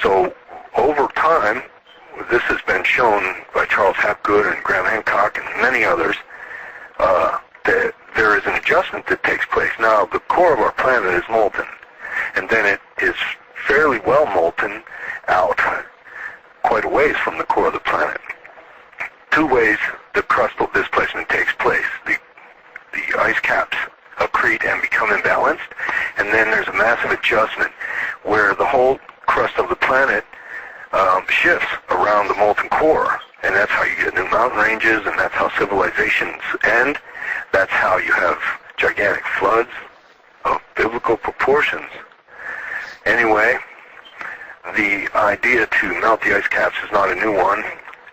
So over time, this has been shown by Charles Hapgood and Graham Hancock and many others, that there is an adjustment that takes place. Now, the core of our planet is molten, and then it is fairly well molten out quite a ways from the core of the planet. Two ways the crustal displacement takes place. The ice caps accrete and become imbalanced, and then there's a massive adjustment where the whole crust of the planet shifts around the molten core, and that's how you get new mountain ranges, and that's how civilizations end. That's how you have gigantic floods of biblical proportions. Anyway, the idea to melt the ice caps is not a new one,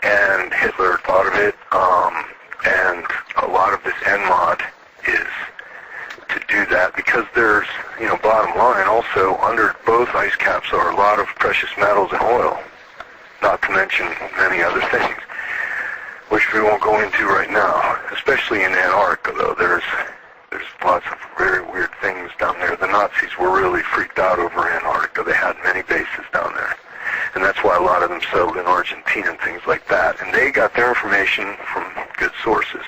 and Hitler thought of it, and a lot of this ENMOD is to do that because there's, bottom line, also under both ice caps are a lot of precious metals and oil, not to mention many other things, which we won't go into right now, especially in Antarctica, though. There's lots of very weird things down there. The Nazis were really freaked out over Antarctica. They had many bases down there, and that's why a lot of them settled in Argentina and things like that, and they got their information from good sources.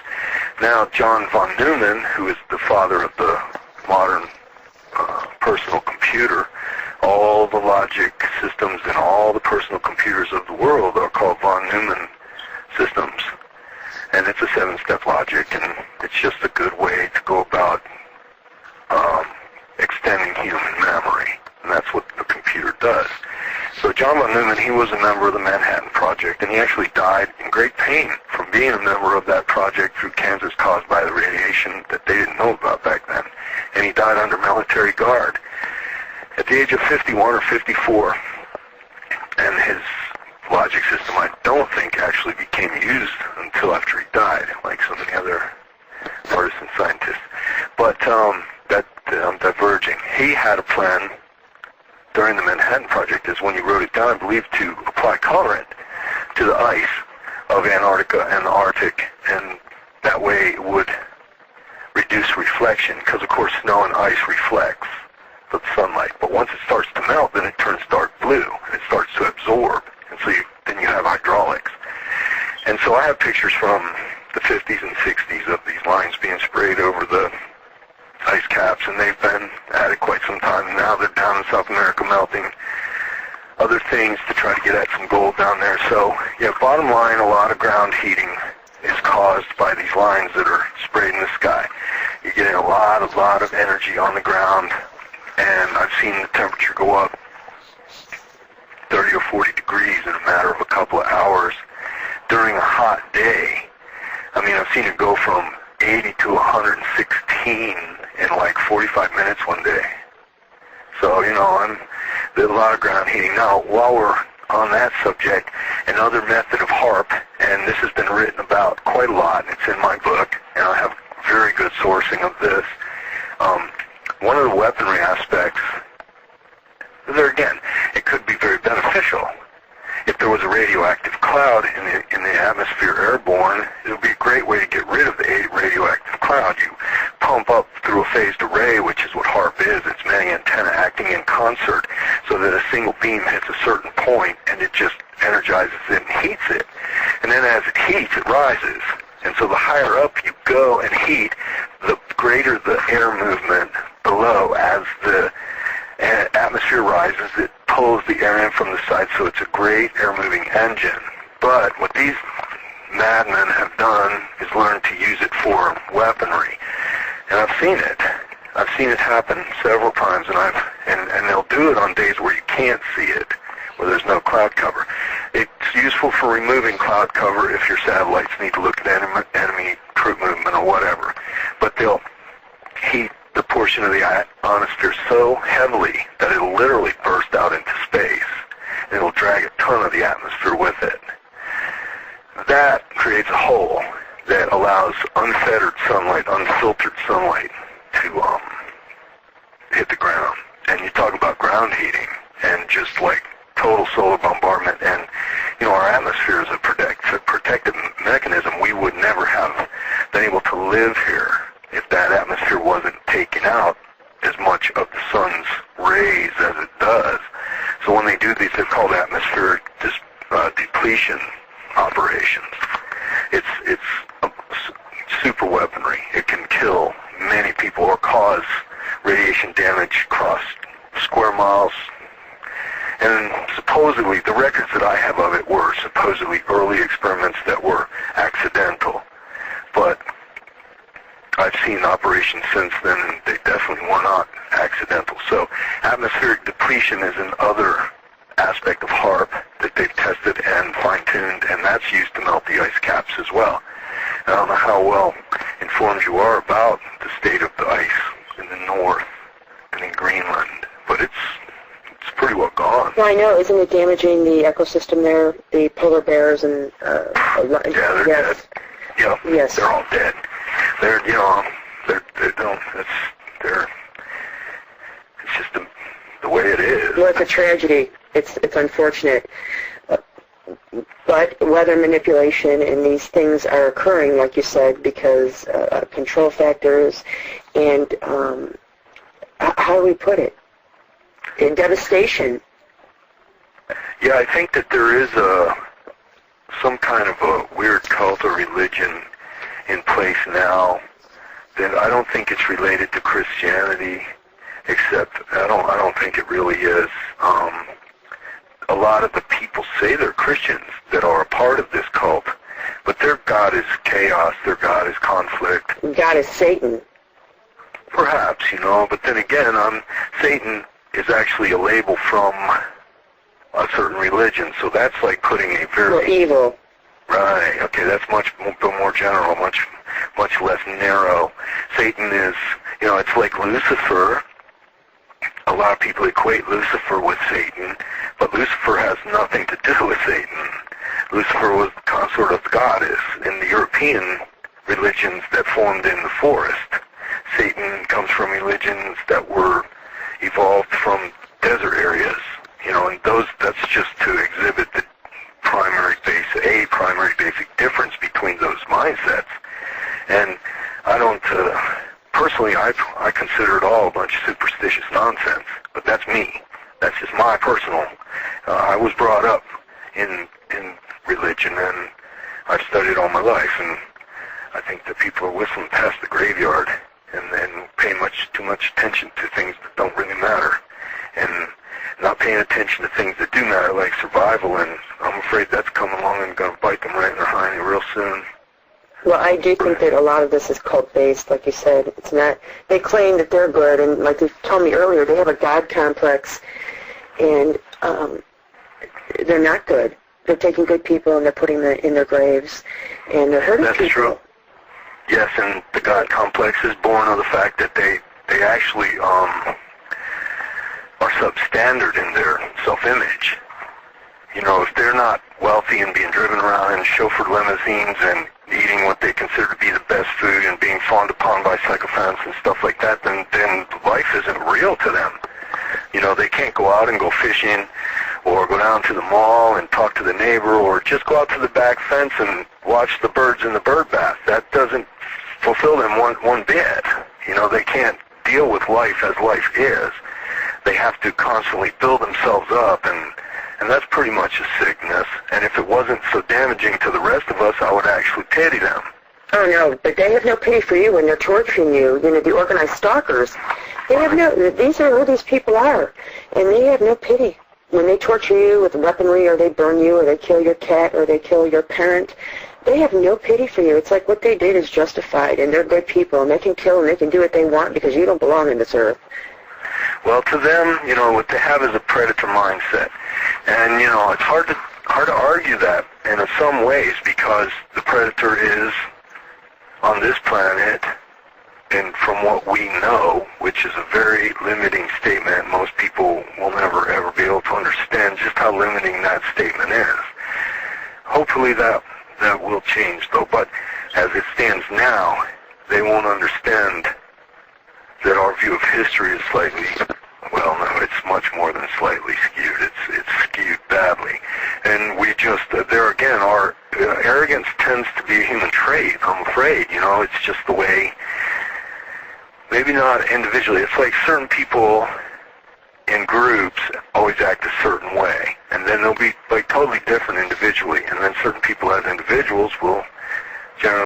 Now, John von Neumann, who is the father of the modern personal computer, all the logic systems in all the personal computers of the world are called von Neumann systems, and it's a 7-step logic, and it's just a good way to go about extending human memory, and that's what the computer does. So John von Neumann, he was a member of the Manhattan Project, and he actually died in great pain from being a member of that project through cancers caused by the radiation that they didn't know about back then, and he died under military guard at the age of 51 or 54, and his logic system, I don't think, actually became used until after he died, like so many other partisan scientists. But I'm diverging. He had a plan during the Manhattan Project, is when he wrote it down, I believe, to apply colorant to the ice of Antarctica and the Arctic, and that way it would reduce reflection, because of course snow and ice reflects the sunlight. But once it starts to melt, then it turns dark blue, and it starts to absorb. And so then you have hydraulics. And so I have pictures from the 50s and 60s of these lines being sprayed over the ice caps, and they've been at it quite some time. Now they're down in South America melting other things to try to get at some gold down there. So, yeah, bottom line, a lot of ground heating is caused by these lines that are sprayed in the sky. You're getting a lot of energy on the ground, and I've seen the temperature go up 30 or 40 degrees in a matter of a couple of hours during a hot day. I mean, I've seen it go from 80 to 116 in like 45 minutes one day. So, there's a lot of ground heating. Now, while we're on that subject, another method of HARP, and this has been written about quite a lot, and it's in my book, and I have very good sourcing of this. One of the weaponry aspects, there again, it could be very beneficial. If there was a radioactive cloud in the atmosphere airborne, it would be a great way to get rid of the radioactive cloud. You pump up through a phased array, which is what HARP is. It's many antennae acting in concert, so that a single beam hits a certain point, and it just energizes it and heats it. And then as it heats, it rises. And so the higher up you go and heat, the greater the air movement below. As the atmosphere rises, it pulls the air in from the side, so it's a great air-moving engine. But what these madmen have done is learn to use it for weaponry. And I've seen it. I've seen it happen several times, and they'll do it on days where you can't see it, where there's no cloud cover. It's useful for removing cloud cover if your satellites need to look at enemy troop movement or whatever. But they'll heat the portion of the ionosphere so heavily that it'll literally burst out into space, and it'll drag a ton of the atmosphere with it. That creates a hole that allows unfettered sunlight, unfiltered sunlight to hit the ground. And you talk about ground heating and just like total solar bombardment, and our atmosphere is a protective mechanism. We would never have been able to live here if that atmosphere wasn't taking out as much of the sun's rays as it does. So when they do these they're called atmospheric depletion operations. It's super weaponry. It can kill many people or cause radiation damage across square miles. And supposedly, the records that I have of it were supposedly early experiments that were accidental. But I've seen operations since then, and they definitely were not accidental. So atmospheric depletion is another aspect of HAARP that they've tested and fine-tuned, and that's used to melt the ice caps as well. I don't know how well informed you are about the state of the ice in the north and in Greenland, but it's pretty well gone. Well, I know. Isn't it damaging the ecosystem there? The polar bears and yeah, they're dead. Yeah, yes. They're all dead. They're it's just the way it is. Well, it's a tragedy. It's unfortunate. But weather manipulation and these things are occurring, like you said, because control factors and how do we put it? In devastation. Yeah, I think that there is some kind of a weird cult or religion in place now that I don't think it's related to Christianity, except I don't think it really is. A lot of the people say they're Christians that are a part of this cult, but their God is chaos, their God is conflict. God is Satan. Perhaps, but then again, Satan is actually a label from a certain religion, so that's like putting a very... Well, evil. Right, okay, that's much more general, much less narrow. Satan is, it's like Lucifer. A lot of people equate Lucifer with Satan, but Lucifer has nothing to do with Satan. Lucifer was the consort of the goddess in the European religions that formed in the forest. Satan comes from religions that were evolved from desert areas, and that's just to exhibit the primary basic difference between those mindsets. And I don't, personally, I consider it all a bunch of superstitious nonsense, but that's me. That's just my personal, I was brought up in religion, and I've studied all my life, and I think that people are whistling past the graveyard and paying too much attention to things that don't really matter, and not paying attention to things that do matter, like survival, and I'm afraid that's coming along and going to bite them right in their hiney real soon. Well, I do think that a lot of this is cult-based, like you said. It's not. They claim that they're good, and like you told me earlier, they have a God complex, and they're not good. They're taking good people and they're putting them in their graves, and they're hurting people. That's true. Yes, and the God complex is born of the fact that they actually are substandard in their self-image. If they're not wealthy and being driven around in chauffeured limousines and eating what they consider to be the best food and being fawned upon by sycophants and stuff like that, then life isn't real to them. They can't go out and go fishing or go down to the mall and talk to the neighbor or just go out to the back fence and watch the birds in the bird bath. That doesn't fulfill them one bit. They can't deal with life as life is. They have to constantly build themselves up, and that's pretty much a sickness. And if it wasn't so damaging to the rest of us, I would actually pity them. Oh, no, but they have no pity for you when they're torturing you. The organized stalkers, they have these are who these people are, and they have no pity. When they torture you with weaponry, or they burn you, or they kill your cat, or they kill your parent, they have no pity for you. It's like what they did is justified, and they're good people, and they can kill and they can do what they want because you don't belong in this earth. Well, to them, what they have is a predator mindset. And, it's hard to argue that in some ways because the predator is on this planet, and from what we know, which is a very limiting statement, most people will never ever be able to understand just how limiting that statement is. Hopefully that will change, though, but as it stands now, they won't understand that our view of history is slightly, well, no, it's much more than slightly skewed. It's skewed badly. And we just, there again, our arrogance tends to be a human trait, I'm afraid. It's just the way, maybe not individually. It's like certain people in groups always act a certain way, and then they'll be like totally different individually, and then certain people as individuals will